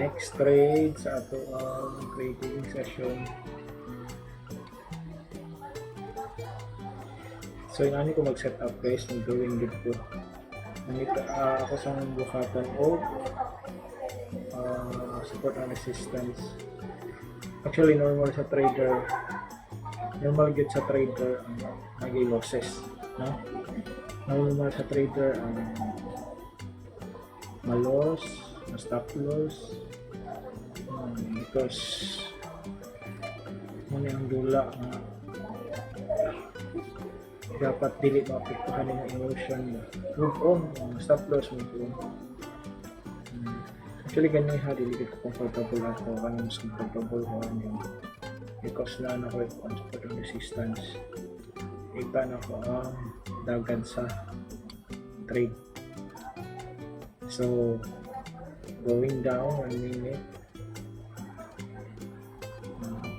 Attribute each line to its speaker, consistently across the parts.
Speaker 1: Next trade sa ato ang trading session. So inani ko mag-set up guys, mag-drawing dito. Nangita ako sa bukatan o support and resistance. Actually normal sa trader, normal get sa trader ang naging losses, no? Normal sa trader ang malos, stop loss, because muna ang dula nga dapat dili maapektuhan ng emotion mo. Move on, stop loss, move on. Actually ganyan ha, dili ko comfortable ako, kanang mas comfortable ko ano, because na ako ang support and resistance. Ika na ko ang dagan sa trade. So going down 1 minute,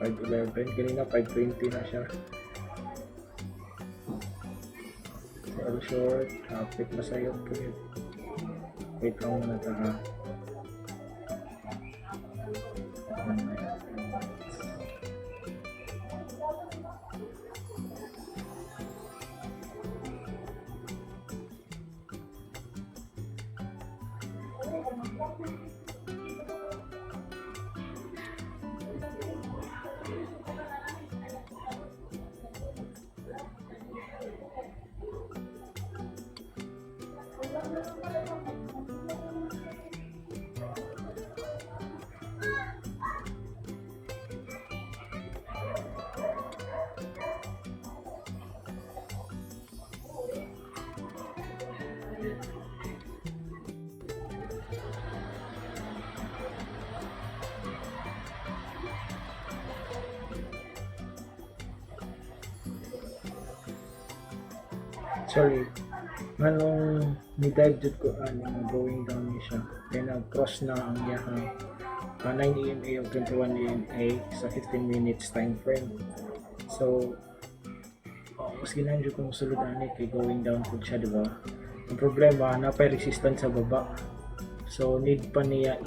Speaker 1: 5.11, kanina 5.20 na siya. Sell short, kapit na sa'yo po yun. Wait lang muna ta ha. Sorry, manong ni-dive jud ko going down niya siya. Then cross na ang yaha 9 EMA o 21 EMA sa 15 minutes time frame. So mas ginahan jud kong sulod ani kay going down pud siya, di ba? Ang problema napay resistance sa baba. So need pa niya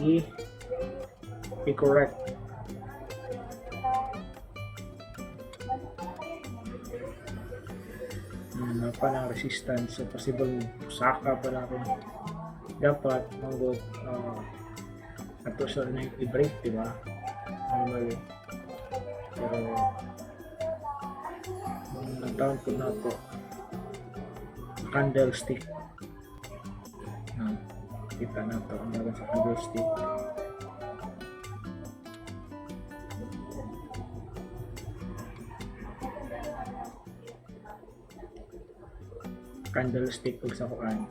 Speaker 1: i-correct. Pa ng resistance, so possible saka pa na rin dapat manggot ato sa na i-break, diba? Normally, pero ang taon ko na ito candlestick kita na ito ang dagan sa candlestick. Candlestick ug sa kuan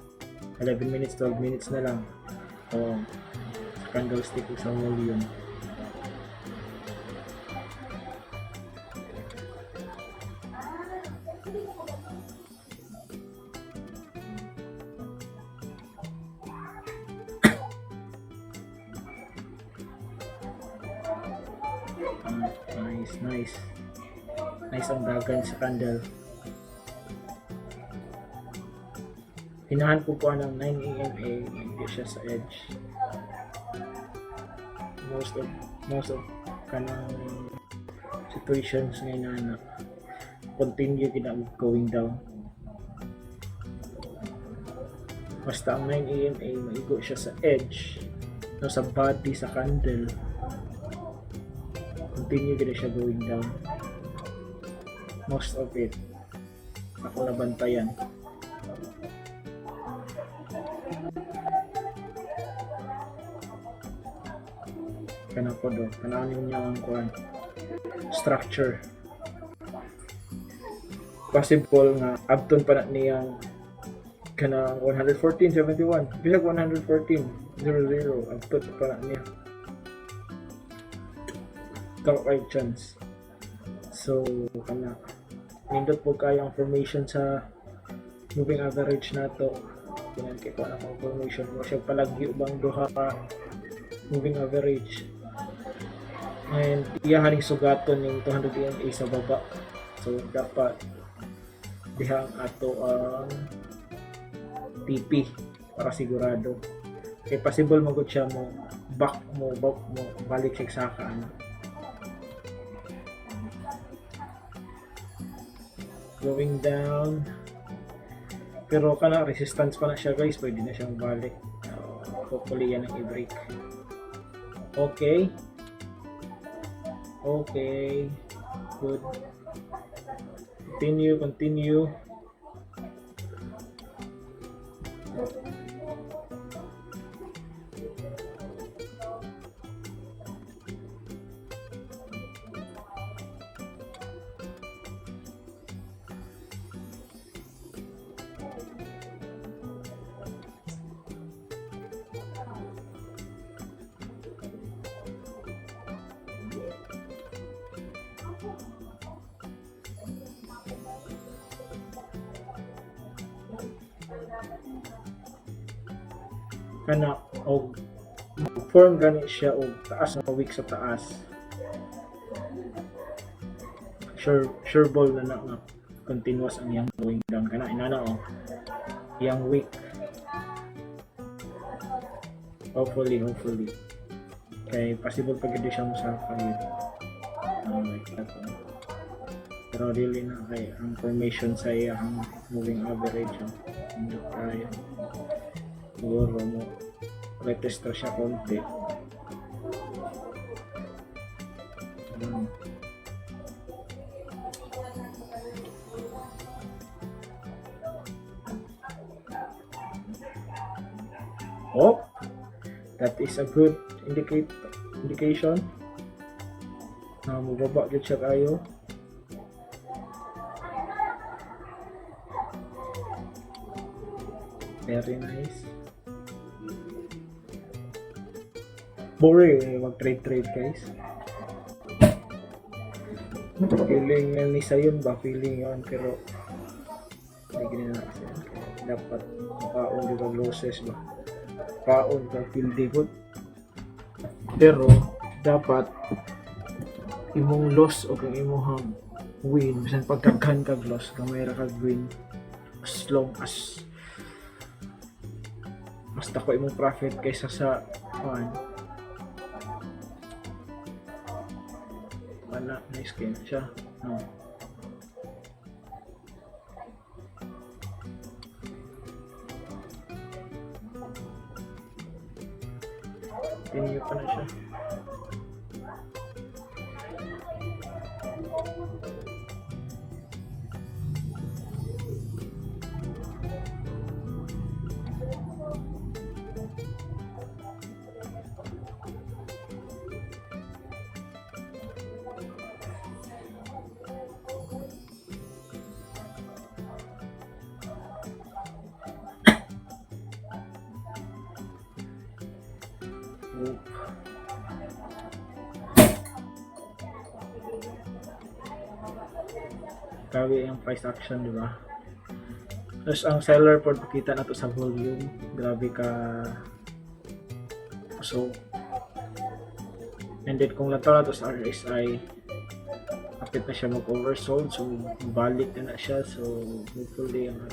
Speaker 1: 11 minutes 12 minutes na lang o candlestick ug sa volume. Nice ang dagan sa candle. Hinahan ko ng 9 EMA, hindi siya sa edge. Most of kanang situations ngayon na continue kita going down. Basta ang 9 EMA maigo siya sa edge, no, sa body sa candle, continue kita siya going down. Most of it ako nabantayan. Kana po do, kanangin niya ang kuan structure. Possible nga abton pa na niyang kana 114.71, bisag 114.00 abton pa na niya. Kay chance. So kana nindot po kayo ang formation sa moving average nato. Kinan kay ko ang formation mo siya palagi ubang duha ka moving average. And iyahaning sugaton yung 200 EMA sa baba. So dapat dihang ato ang TP para sigurado. Kay possible magud siya mo back mo balik siya sa ano. Going down. Pero kana resistance pa na siya guys, pwede na siyang balik. Hopefully yan ang i-break. Okay. Okay. Good. Continue. Kana og form gani siya og taas na week sa taas. Sure ball na nga continuous ang yang going down kana inana yang week. Hopefully kay possible pag hindi siya musaka yun. Pero really na kay ang formation sa ang moving average hindi kaya siguro mo retest siya konti. Oh, that is a good indication na mababa gyud siya kayo. Very nice. Boring mag-trade guys. Feeling na ni sayon ba? Feeling yun pero hindi na kasi dapat makaon yung ang losses ba? Kaon ka feel good. Pero dapat imong loss o kung imong win bisan pagkaghan kag loss kamay ra kag win as long as basta ko imong profit kaysa sa nice game siya. No. Continue pa na siya. Grabe yung price action, di ba? Tapos ang seller port kita na to sa volume, grabe ka. So and then kung lato na to sa RSI, kapit na siya mag-oversold, so balik na siya. So hopefully ang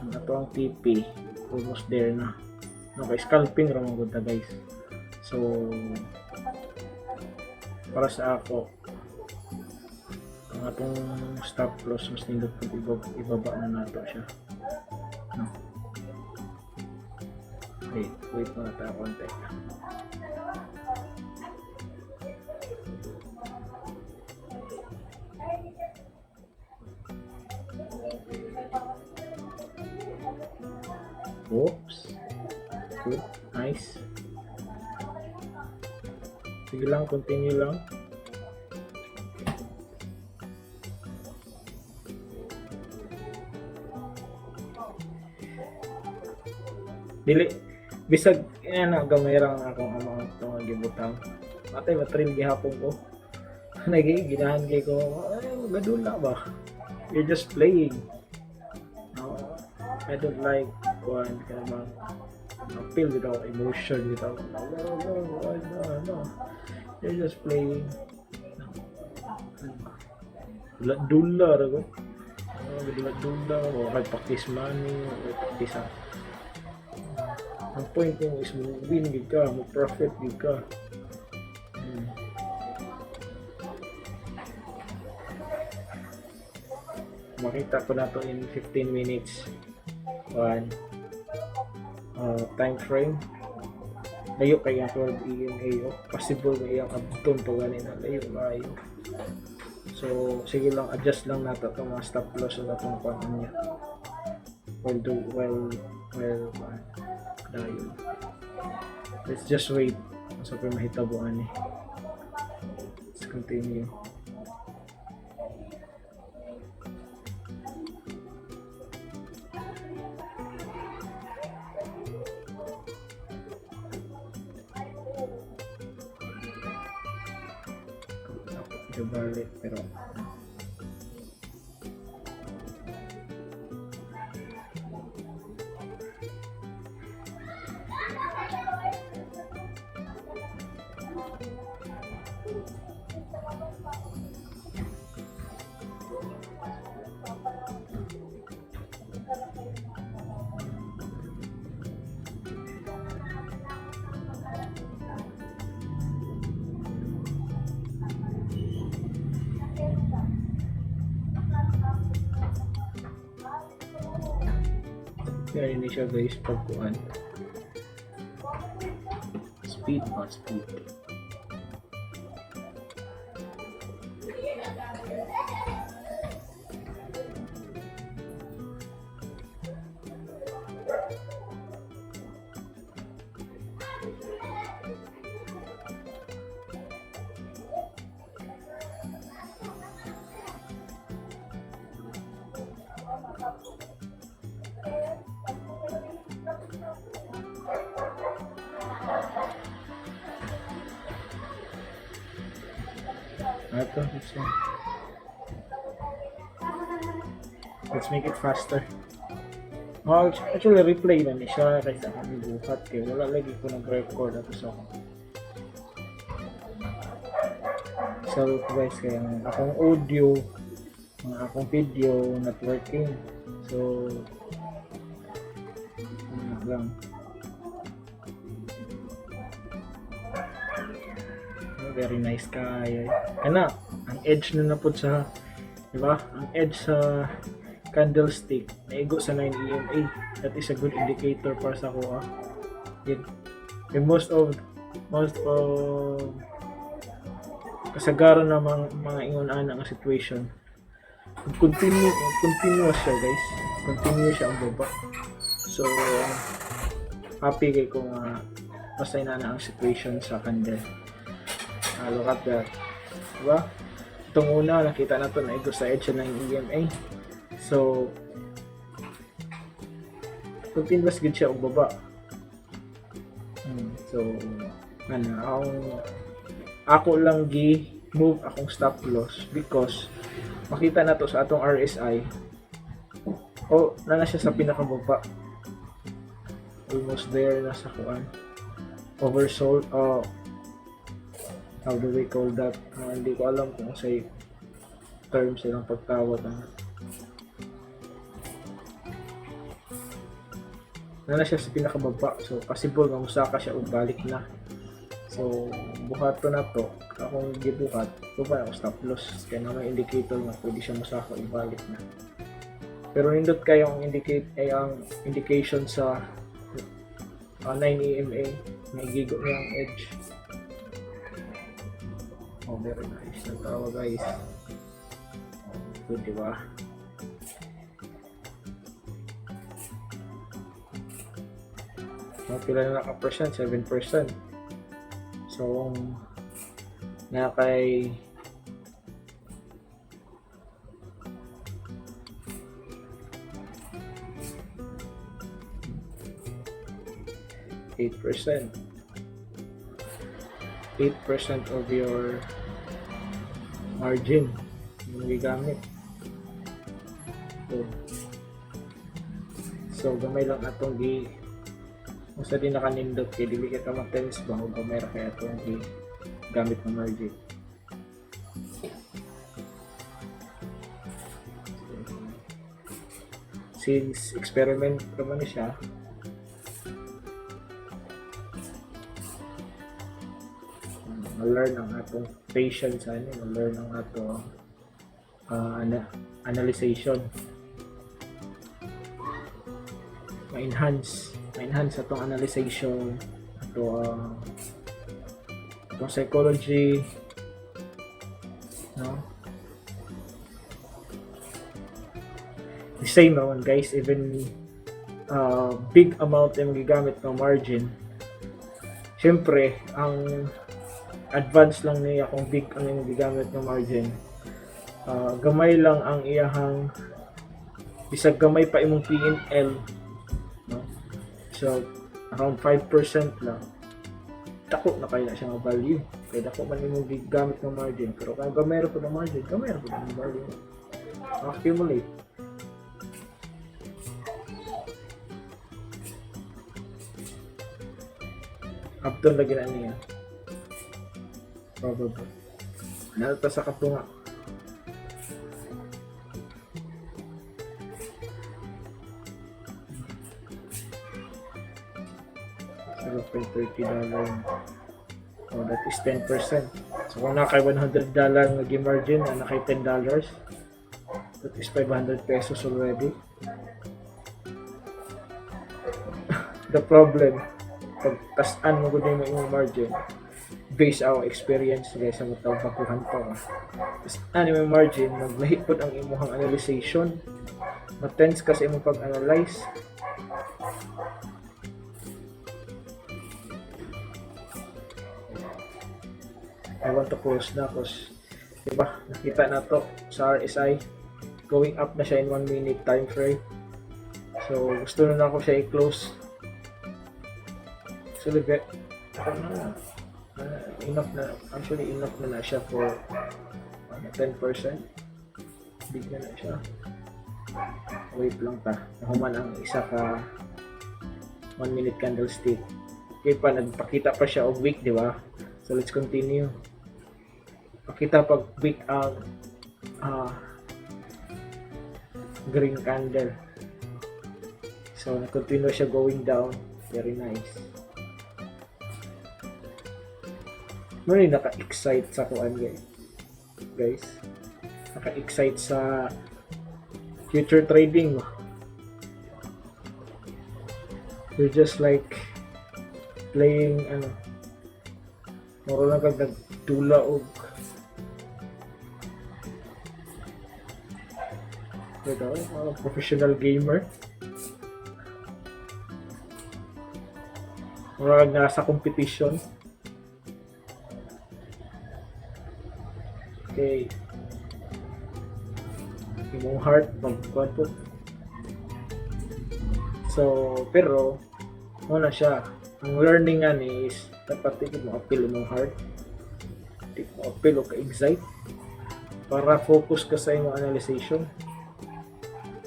Speaker 1: ang TP almost there na. Okay, scalping ramon gud ta guys. So para sa ako ang atong stop loss mas nindot kung ibaba na nato siya. No. Wait muna tayo konti. Oops. Good. Nice. Sige lang, continue lang. Dili bisag gamay ra akong amount to gibutang. Matay matril gihapon ko. Ginahan kay ko, ay gadula ba? You're just playing. No, I don't like one kind of feel without emotion, without no. You're just playing. Dula ra ko. Dula mo kay practice money, practice Ang point mo is win gid ka, mo profit gid ka. Makita ko na to in 15 minutes. One time frame. Layo kay ang 12 EMA. Possible na iyang abton pa ganin na layo maayo. So sige lang, adjust lang nato itong mga stop loss na itong paano niya. Well, dayo. Let's just wait. So kung mahitabuan eh. Let's continue. Balik pero yan ini siya guys pagkuhan speed. Let's make it faster. Actually replay na ni siya kaysa kami buhat kay wala lagi ko nag-record ato sa guys kaya akong audio akong video not working, so lang very nice kaya ana ang edge na napod sa diba ang edge sa candlestick naigo sa 9 EMA. That is a good indicator para sa ako and most of kasagaran na mga ingon ana nga situation continuous siya guys, continue siya ang baba. So happy kay kung pasay na ang situation sa candle. Look at that, diba? Itong una nakita natin na ito sa edge ng EMA. So continuous good siya ang baba. So ako lang gi-move akong stop loss because makita na to sa atong RSI. Na siya sa pinakababa. Almost there na sa kuan. Oversold. How do we call that? Hindi ko alam kung sa term silang pagtawag na siya sa pinakababa. So possible nga musaka siya ug balik na. So buhat to na to akong gibuhat ito pa ako stop loss kaya na may indicator nga pwede siya musaka ug balik na. Pero nindot kayo ang indication sa 9 EMA may gigo niya ang edge. Very nice na tawa guys. Good, diba? Pila na naka-percent? 7%. So na kay 8% of your margin yung gigamit. So gamay lang atong usa din nakanindot kay dili kita ma-tense ba o gamay ra kay atong gamit ng margin. Since experiment naman siya, ma-learn ang atong patience ano, ma-learn ang atong analyzation, ma-enhance atong analyzation, atong psychology, no? The same naman guys, even big amount yung gigamit ng margin, syempre ang advance lang niya kung big ang yung gigamit ng margin, gamay lang ang iyahang bisag gamay pa imong P&L, no? So around 5% lang, dako na kayo na siya nga value, kaya dako man imong gigamit ng margin, pero kung gamay ra po ng margin, gamay ra po ng value, accumulate. Upton lagi na niya. Probably. Nalata sa katunga. $0.30. Oh, that is 10%. So kung nakay $100 nga margin, nakay $10, that is 500 pesos already. The problem, pag tas-an mo gud mo imong margin, based our experience guys, sa matawag bakuhan pa ka. Tas-an mo margin, maglahi pod ang imong analyzation, matense ka sa imong pag-analyze. I want to close na cause diba, nakita na to sa RSI, going up na siya in 1 minute time frame. So gusto na ako siya i-close. Actually, enough na siya for 10%. Big na siya. Wait lang ta. Nahuman ang isa ka 1 minute candlestick. Okay pa, nagpakita pa siya og week, di ba? So let's continue. Pakita pag week ang green candle. So nag-continue siya going down. Very nice. Muna naka-excite sa kuan guys. Naka-excite sa future trading. You're just like playing moro lang kag nagdula og professional gamer. Moro kag nasa competition. Okay, imong heart magkuhan po. So pero muna siya, ang learning nga ni is dapat tigil mo appeal imong heart, tigil mo appeal o ka-excite para focus ka sa imong analyzation.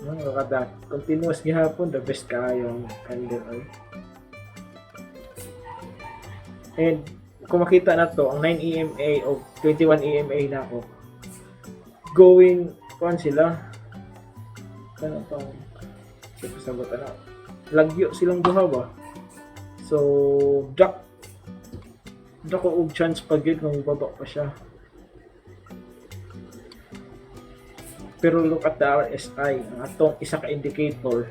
Speaker 1: Kada continuous gihapon, the best kayong candle ay. And kung makita na to, ang 9 EMA o 21 EMA na ako, going kuan sila, ano pang sagot lagyo silang duha ba? So dako og chance pag yun kung baba pa siya. Pero look at the RSI, ang atong isa ka indicator,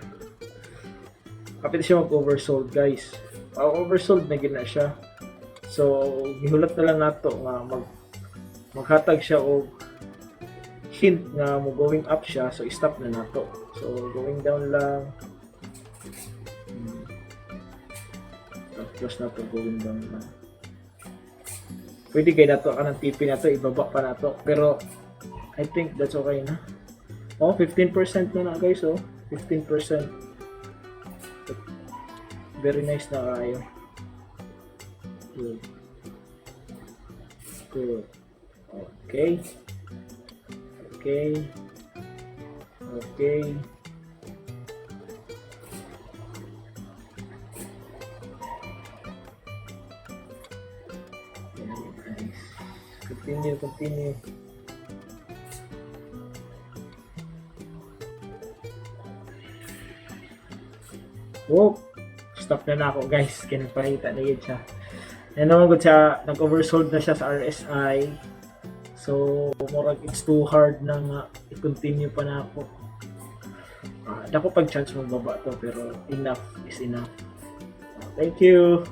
Speaker 1: kapit siya mag-oversold guys. Oversold na gina siya. So gihulat na lang nato nga maghatag siya og hint nga mo going up siya, so stop na nato. So going down lang. Close na to, going down lang. Pwede kayo nato ka ng TP na to, ibaba pa na to. Pero I think that's okay na. 15% na guys, 15%. Very nice na kayo. Good. Okay. Continue. Stop na ako guys, kinapahita na yun siya. Yan naman gud siya, nag-oversold na siya sa RSI. So, murag it's too hard na nga i-continue pa na ako. Dako pag chance magbaba to pero enough is enough. Thank you.